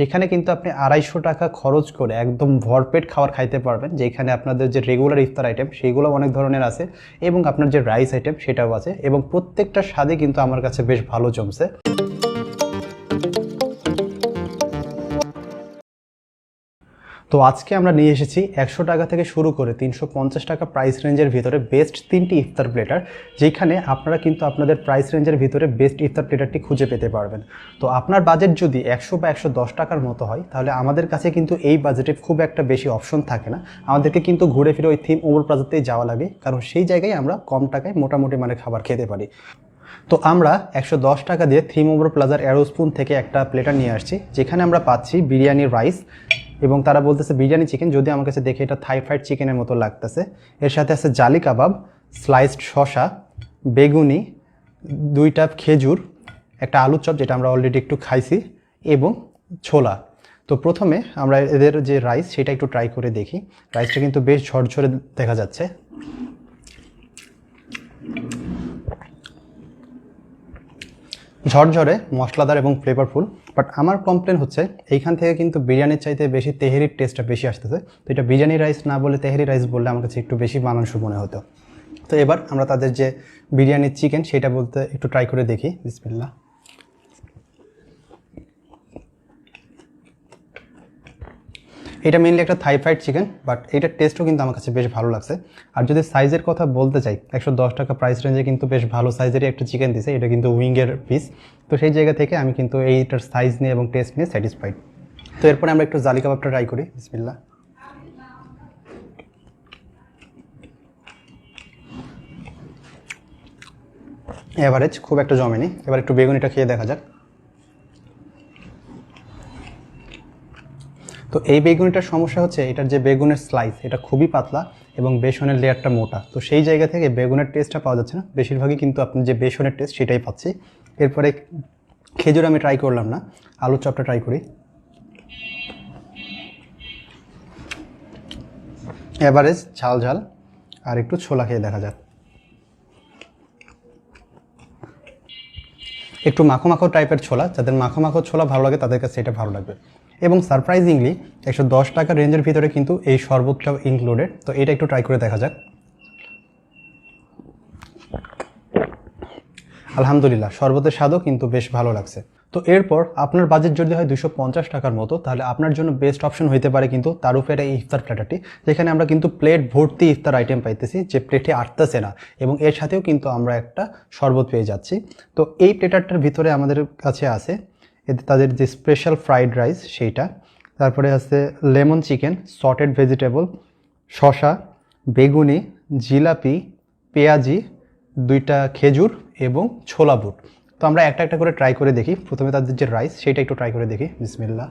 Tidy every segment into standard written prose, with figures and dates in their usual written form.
যেখানে কিন্তু আপনি 250 টাকা খরচ করে একদম ভরপেট খাবার খাইতে পারবেন, যেখানে আপনাদের যে রেগুলার ইফতার আইটেম সেগুলো অনেক ধরনের আছে এবং আপনার যে রাইস আইটেম সেটাও আছে, এবং প্রত্যেকটা স্বাদই কিন্তু আমার কাছে বেশ ভালো জমছে। তো আজকে আমরা নিয়ে এসেছি 100 টাকা থেকে শুরু করে 350 টাকা প্রাইস রেঞ্জের ভিতরে বেস্ট 3টি ইফতার প্লেটার, যেখানে আপনারা কিন্তু আপনাদের প্রাইস রেঞ্জের ভিতরে বেস্ট ইফতার প্লেটারটি খুঁজে পেতে পারবেন। তো আপনার বাজেট যদি 100 বা 110 টাকার মতো হয়, তাহলে আমাদের কাছে কিন্তু এই বাজেটে খুব একটা বেশি অপশন থাকে না। আমাদেরকে কিন্তু ঘুরে ফিরে ওই থিম ওমর প্লাজাতেই যাওয়া লাগে, কারণ সেই জায়গায় আমরা কম টাকায় মোটামুটি মানে খাবার খেতে পারি। তো আমরা 110 টাকা দিয়ে থিম ওমর প্লাজার অ্যারোস্পুন থেকে একটা প্লেটার নিয়ে আসছি, যেখানে আমরা পাচ্ছি বিরিয়ানি রাইস, এবং তারা বলতেছে বিরিয়ানি চিকেন, যদি আমার কাছে দেখে এটা থাই ফ্রাইড চিকেনের মতো লাগতেছে। এর সাথে আছে জালি কাবাব, স্লাইসড শসা, বেগুনি, 2টা খেজুর, একটা আলুর চপ যেটা আমরা অলরেডি একটু খাইছি, এবং ছোলা। তো প্রথমে আমরা এদের যে রাইস সেটা একটু ট্রাই করে দেখি। রাইসটা কিন্তু বেশ ঝরঝরে দেখা যাচ্ছে। ঝরঝরে, মশলাদার এবং ফ্লেভারফুল। বাট আমার কমপ্লেন হচ্ছে এইখান থেকে কিন্তু বিরিয়ানির চাইতে বেশি তেহেরির টেস্টটা বেশি আসতেছে। তো এটা বিরিয়ানি রাইস না বলে তেহেরি রাইস বললে আমার কাছে একটু বেশি মানানসই মনে হতো। তো এবার আমরা তাদের যে বিরিয়ানির চিকেন সেটা বলতে একটু ট্রাই করে দেখি। বিসমিল্লাহ। এটা মেনলি একটা থাই ফ্রাইড চিকেন, বাট এটার টেস্টও কিন্তু আমার কাছে বেশ ভালো লাগছে। আর যদি সাইজের কথা বলতে চাই, 110 টাকা প্রাইস রেঞ্জে কিন্তু বেশ ভালো সাইজেরই একটা চিকেন দিছে। এটা কিন্তু উইংয়ের পিস। তো সেই জায়গা থেকে আমি কিন্তু এইটার সাইজ নিয়ে এবং টেস্ট নিয়ে স্যাটিসফাইড। তো এরপরে আমরা একটু জালি কাবাবটা ট্রাই করি। বিসমিল্লাহ। এভারেজ, খুব একটা জমেনি। এবার একটু বেগুনিটা খেয়ে দেখা যাক। তো এই বেগুনিটার সমস্যা হচ্ছে এটার যে বেগুনের স্লাইস এটা খুবই পাতলা এবং বেসনের লেয়ারটা মোটা। তো সেই জায়গা থেকে বেগুনের টেস্টটা পাওয়া যাচ্ছে না, বেশিরভাগই কিন্তু আপনি যে বেসনের টেস্ট সেটাই পাচ্ছি। এরপরে খেজুর আমি ট্রাই করলাম না, আলুর চপটা ট্রাই করি। এভারেজ, ঝাল ঝাল। আর একটু ছোলা খেয়ে দেখা যাক। একটু মাখো মাখো টাইপের ছোলা, যাদের মাখো মাখো ছোলা ভালো লাগে তাদের কাছে এটা ভালো লাগবে। এবং সারপ্রাইজিংলি 110 টাকা রেঞ্জের ভিতরে কিন্তু এই শরবতটাও ইনক্লুডেড। তো এটা একটু ট্রাই করে দেখা যাক। আলহামদুলিল্লাহ, শরবতের স্বাদও কিন্তু বেশ ভালো লাগছে। তো এরপর আপনার বাজেট যদি হয় 250 টাকার মতো, তাহলে আপনার জন্য বেস্ট অপশন হইতে পারে কিন্তু তার উপরে এই ইফতার প্ল্যাটারটি, যেখানে আমরা কিন্তু প্লেট ভর্তি ইফতার আইটেম পাইতেছি, যে প্লেটে আটতেছে না, এবং এর সাথেও কিন্তু আমরা একটা শরবত পেয়ে যাচ্ছি। তো এই প্লেটারটার ভিতরে আমাদের কাছে আছে তাদের যে স্পেশাল ফ্রাইড রাইস সেইটা, তারপরে আছে লেমন চিকেন, সটেড ভেজিটেবল, শসা, বেগুনি, জিলাপি, পেঁয়াজি, 2টা খেজুর এবং ছোলা বুট। তো আমরা একটা একটা করে ট্রাই করে দেখি। প্রথমে তাদের যে রাইস সেটা একটু ট্রাই করে দেখি। বিসমিল্লাহ।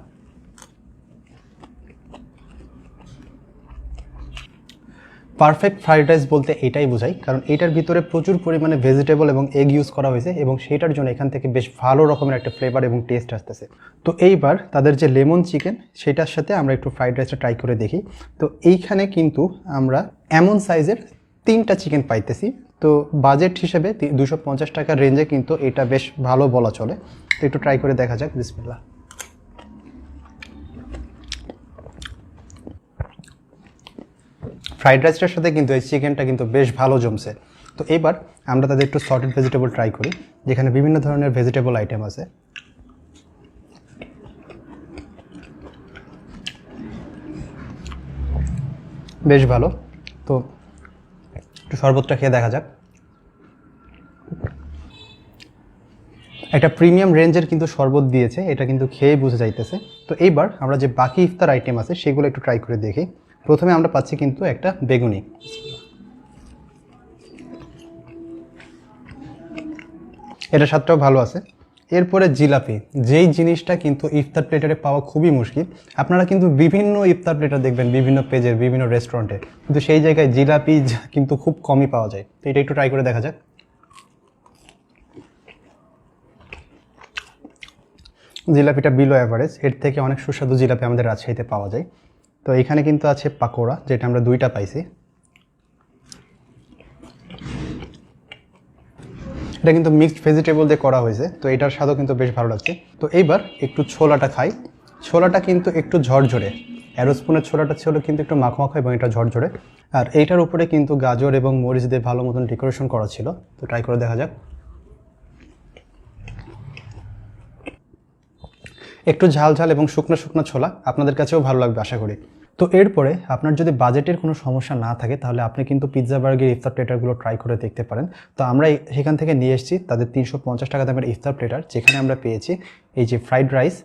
পারফেক্ট ফ্রাইড রাইস বলতে এটাই বোঝাই, কারণ এটার ভিতরে প্রচুর পরিমাণে ভেজিটেবল এবং এগ ইউজ করা হয়েছে, এবং সেটার জন্য এখান থেকে বেশ ভালো রকমের একটা ফ্লেভার এবং টেস্ট আসতেছে। তো এইবার তাদের যে লেমন চিকেন সেটার সাথে আমরা একটু ফ্রাইড রাইসটা ট্রাই করে দেখি। তো এইখানে কিন্তু আমরা এমন সাইজের 3টা চিকেন পাইতেছি। তো বাজেট হিসেবে 250 টাকার রেঞ্জে কিন্তু এটা বেশ ভালো বলা চলে। তো একটু ট্রাই করে দেখা যাক। বিসমিল্লাহ। ফ্রাইড রাইসটার সাথে কিন্তু এই চিকেনটা কিন্তু বেশ ভালো জমছে। তো এবার আমরা তাদের একটু সটেড ভেজিটেবল ট্রাই করি, যেখানে বিভিন্ন ধরনের ভেজিটেবল আইটেম আছে। বেশ ভালো। তো একটু শরবতটা খেয়ে দেখা যাক। একটা প্রিমিয়াম রেঞ্জের কিন্তু শরবত দিয়েছে, এটা কিন্তু খেয়ে বুঝে যাইতেছে। তো এইবার আমরা যে বাকি ইফতার আইটেম আছে সেগুলো একটু ট্রাই করে দেখি। প্রথমে আমরা পাচ্ছি কিন্তু একটা বেগুনি। এটার স্বাদটাও ভালো আছে। এরপরে জিলাপি, যেই জিনিসটা কিন্তু ইফতার প্লেটারে পাওয়া খুবই মুশকিল। আপনারা কিন্তু বিভিন্ন ইফতার প্লেটার দেখবেন বিভিন্ন পেজের বিভিন্ন রেস্টুরেন্টে, কিন্তু সেই জায়গায় জিলাপি কিন্তু খুব কমই পাওয়া যায়। তো এটা একটু ট্রাই করে দেখা যাক। জিলাপিটা বিলো অ্যাভারেজ, এর থেকে অনেক সুস্বাদু জিলাপি আমাদের রাজশাহীতে পাওয়া যায়। তো এখানে কিন্তু আছে পাকোড়া, যেটা আমরা 2টা পাইছি। এটা কিন্তু মিক্সড ভেজিটেবল দিয়ে করা হয়েছে, তো এটার স্বাদও কিন্তু বেশ ভালো লাগছে। তো এইবার একটু ছোলাটা খাই। ছোলাটা কিন্তু একটু ঝরঝরে, অ্যারোস্পুনের ছোলাটা ছিল কিন্তু একটু মাখো এবং এটা ঝরঝরে। আর এইটার উপরে কিন্তু গাজর এবং মরিচ দিয়ে ভালো মতন ডেকোরেশন করা ছিল। তো ট্রাই করে দেখা যাক। একটু ঝাল ঝাল এবং শুকনো শুকনো ছোলা, আপনাদের কাছেও ভালো লাগবে আশা করি। তো এরপরে আপনার যদি বাজেটের কোনো সমস্যা না থাকে তাহলে আপনি কিন্তু পিৎজা বার্গের ইফতার প্লেটারগুলো ট্রাই করে দেখতে পারেন। তো আমরা সেখান থেকে নিয়ে এসেছি তাদের 350 টাকা দামের ইফতার প্লেটার, যেখানে আমরা পেয়েছি এই যে ফ্রাইড রাইস,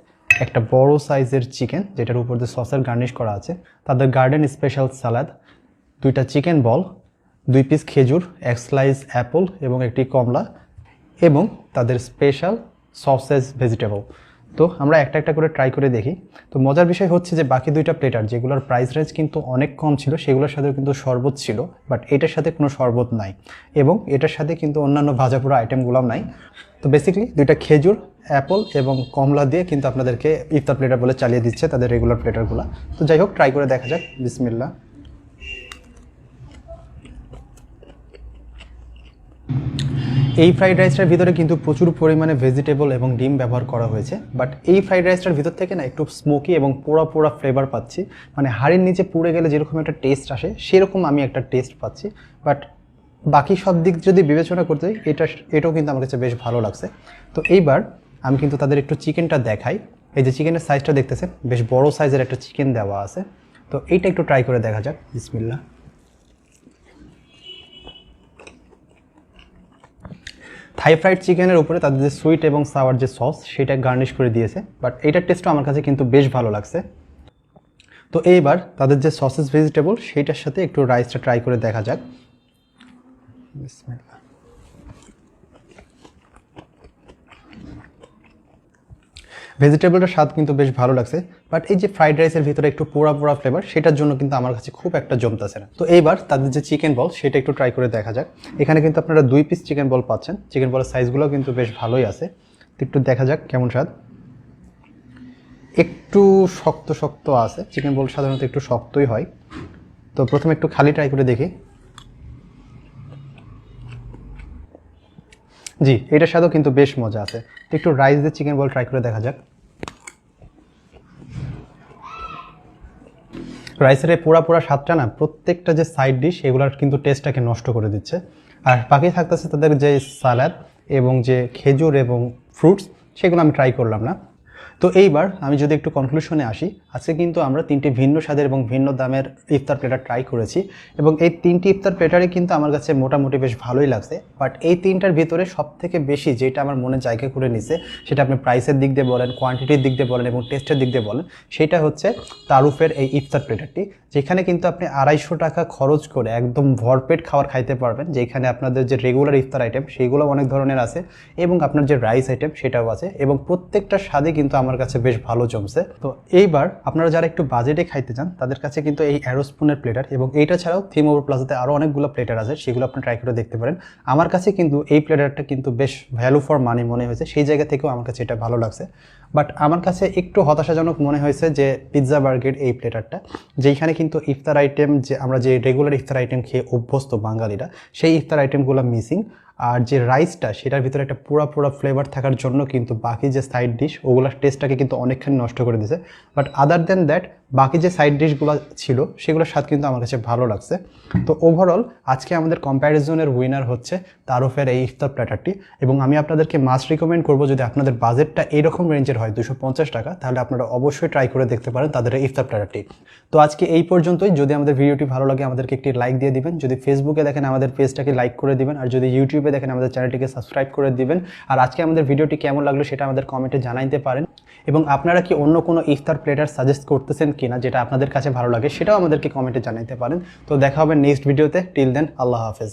একটা বড় সাইজের চিকেন যেটার উপর দিয়ে সসের গার্নিশ করা আছে, তাদের গার্ডেন স্পেশাল সালাদ, 2টা চিকেন বল, 2 পিস খেজুর, 1 স্লাইস অ্যাপল এবং একটি কমলা, এবং তাদের স্পেশাল সসেজ ভেজিটেবল। তো আমরা একটা একটা করে ট্রাই করে দেখি। তো মজার বিষয় হচ্ছে যে বাকি 2টা প্লেটার যেগুলোর প্রাইস রেঞ্জ কিন্তু অনেক কম ছিল সেগুলোর সাথে কিন্তু শরবত ছিল, বাট এটার সাথে কোনো শরবত নাই এবং এটার সাথে কিন্তু অন্যান্য ভাজাপুরা আইটেমগুলোও নাই। তো বেসিক্যালি 2টা খেজুর, অ্যাপল এবং কমলা দিয়ে কিন্তু আপনাদেরকে ইফতার প্লেটার বলে চালিয়ে দিচ্ছে তাদের রেগুলার প্লেটারগুলো। তো যাই হোক, ট্রাই করে দেখা যাক। বিসমিল্লাহ। এই ফ্রাইড রাইসটার ভিতরে কিন্তু প্রচুর পরিমাণে ভেজিটেবল এবং ডিম ব্যবহার করা হয়েছে, বাট এই ফ্রাইড রাইসটার ভিতর থেকে না একটু স্মোকি এবং পোড়া পোড়া ফ্লেভার পাচ্ছি। মানে হাড়ির নিচে পুড়ে গেলে যেরকম একটা টেস্ট আসে সেরকম আমি একটা টেস্ট পাচ্ছি। বাট বাকি সব দিক যদি বিবেচনা করতে যাই এটাও কিন্তু আমার কাছে বেশ ভালো লাগছে। তো এইবার আমি কিন্তু তাদের একটু চিকেনটা দেখাই। এই যে চিকেনের সাইজটা দেখতেছেন, বেশ বড় সাইজের একটা চিকেন দেওয়া আছে। তো এইটা একটু ট্রাই করে দেখা যাক। বিসমিল্লাহ। থাই ফ্রাইড চিকেনের উপরে তাদের যে সুইট এবং সাওয়ার যে সস সেটা গার্নিশ করে দিয়েছে, বাট এইটার টেস্টও আমার কাছে কিন্তু বেশ ভালো লাগছে। তো এইবার তাদের যে সসেস ভেজিটেবল সেইটার সাথে একটু রাইসটা ট্রাই করে দেখা যাক। বিসমিল্লাহ। ভেজিটেবলটার স্বাদ কিন্তু বেশ ভালো লাগছে, বাট এই যে ফ্রাইড রাইসের ভিতরে একটু পোড়া পোড়া ফ্লেভার সেটার জন্য কিন্তু আমার কাছে খুব একটা জমতেছে না। তো এইবার তাদের যে চিকেন বল সেটা একটু ট্রাই করে দেখা যাক। এখানে কিন্তু আপনারা 2 পিস চিকেন বল পাচ্ছেন। চিকেন বলের সাইজগুলোও কিন্তু বেশ ভালোই আছে। তো একটু দেখা যাক কেমন স্বাদ। একটু শক্ত শক্ত আছে, চিকেন বল সাধারণত একটু শক্তই হয়। তো প্রথমে একটু খালি ট্রাই করে দেখি। জি, এটার স্বাদও কিন্তু বেশ মজা আছে। তো একটু রাইস দিয়ে চিকেন বল ট্রাই করে দেখা যাক। রাইসের এই পোড়া পোড়া স্বাদটা না প্রত্যেকটা যে সাইড ডিশ এগুলোর কিন্তু টেস্টটাকে নষ্ট করে দিচ্ছে। আর বাকি থাকতেছে তাদের যে সালাদ এবং যে খেজুর এবং ফ্রুটস, সেগুলো আমি ট্রাই করলাম না। তো এইবার আমি যদি একটু কনক্লুশনে আসি, আজকে কিন্তু আমরা 3টি ভিন্ন স্বাদের এবং ভিন্ন দামের ইফতার প্লেটার ট্রাই করেছি এবং এই 3টি ইফতার প্লেটারই কিন্তু আমার কাছে মোটামুটি বেশ ভালোই লাগছে। বাট এই 3টার ভিতরে সবথেকে বেশি যেটা আমার মনে জায়গা করে নিছে, সেটা আপনি প্রাইসের দিক দিয়ে বলেন, কোয়ান্টিটির দিক দিয়ে বলেন এবং টেস্টের দিক দিয়ে বলেন, সেটা হচ্ছে তারুফের এই ইফতার প্লেটারটি, যেখানে কিন্তু আপনি 250 টাকা খরচ করে একদম ভরপেট খাবার খাইতে পারবেন। যেখানে আপনাদের যে রেগুলার ইফতার আইটেম সেগুলো অনেক ধরনের আছে এবং আপনার যে রাইস আইটেম সেটাও আছে এবং প্রত্যেকটা স্বাদে কিন্তু আমার কাছে বেশ ভালো জমছে। তো এইবার আপনারা যারা একটু বাজেটে খাইতে চান তাদের কাছে কিন্তু এই অ্যারোস্পুনের প্লেটার এবং এইটা ছাড়াও থিম ওভার প্লাজাতে আরও অনেকগুলো প্লেটার আছে, সেগুলো আপনি ট্রাই করে দেখতে পারেন। আমার কাছে কিন্তু এই প্লেটারটা কিন্তু বেশ ভ্যালু ফর মানি মনে হয়েছে, সেই জায়গা থেকেও আমার কাছে এটা ভালো লাগছে। বাট আমার কাছে একটু হতাশাজনক মনে হয়েছে যে পিৎজা বার্গের এই প্লেটারটা, যেইখানে কিন্তু ইফতার আইটেম যে আমরা যে রেগুলার ইফতার আইটেম খেয়ে অভ্যস্ত বাঙালিরা, সেই ইফতার আইটেমগুলো মিসিং। আর যে রাইসটা সেটার ভিতরে একটা পুরা পুরা ফ্লেভার থাকার জন্য কিন্তু বাকি যে সাইড ডিশ ওগুলোর টেস্টটাকে কিন্তু অনেকখানি নষ্ট করে দিয়েছে। বাট আদার দেন দ্যাট বাকি যে সাইড ডিশগুলো ছিল সেগুলোর স্বাদ কিন্তু আমার কাছে ভালো লাগছে। তো ওভারঅল আজকে আমাদের কম্প্যারিজনের উইনার হচ্ছে তারুফের এই ইফতার প্ল্যাটারটি এবং আমি আপনাদেরকে মাস্ট রিকমেন্ড করবো, যদি আপনাদের বাজেটটা এইরকম রেঞ্জের হয় 250 টাকা, তাহলে আপনারা অবশ্যই ট্রাই করে দেখতে পারেন তাদের এই ইফতার প্ল্যাটারটি। তো আজকে এই পর্যন্তই। যদি আমাদের ভিডিওটি ভালো লাগে আমাদেরকে একটি লাইক দিয়ে দিবেন, যদি ফেসবুকে দেখেন আমাদের পেজটাকে লাইক করে দিবেন, আর যদি ইউটিউবে দেখেন আমাদের চ্যানেলটিকে সাবস্ক্রাইব করে দিবেন। আর আজকে আমাদের ভিডিওটি কেমন লাগলো সেটা আমাদের কমেন্টে জানাইতে পারেন এবং আপনারা কি অন্য কোনো ইফতার প্লেটার সাজেস্ট করতেছেন কিনা যেটা আপনাদের কাছে ভালো লাগে সেটাও আমাদেরকে কমেন্টে জানাইতে পারেন। তো দেখা হবে নেক্সট ভিডিওতে। টিল দেন, আল্লাহ হাফেজ।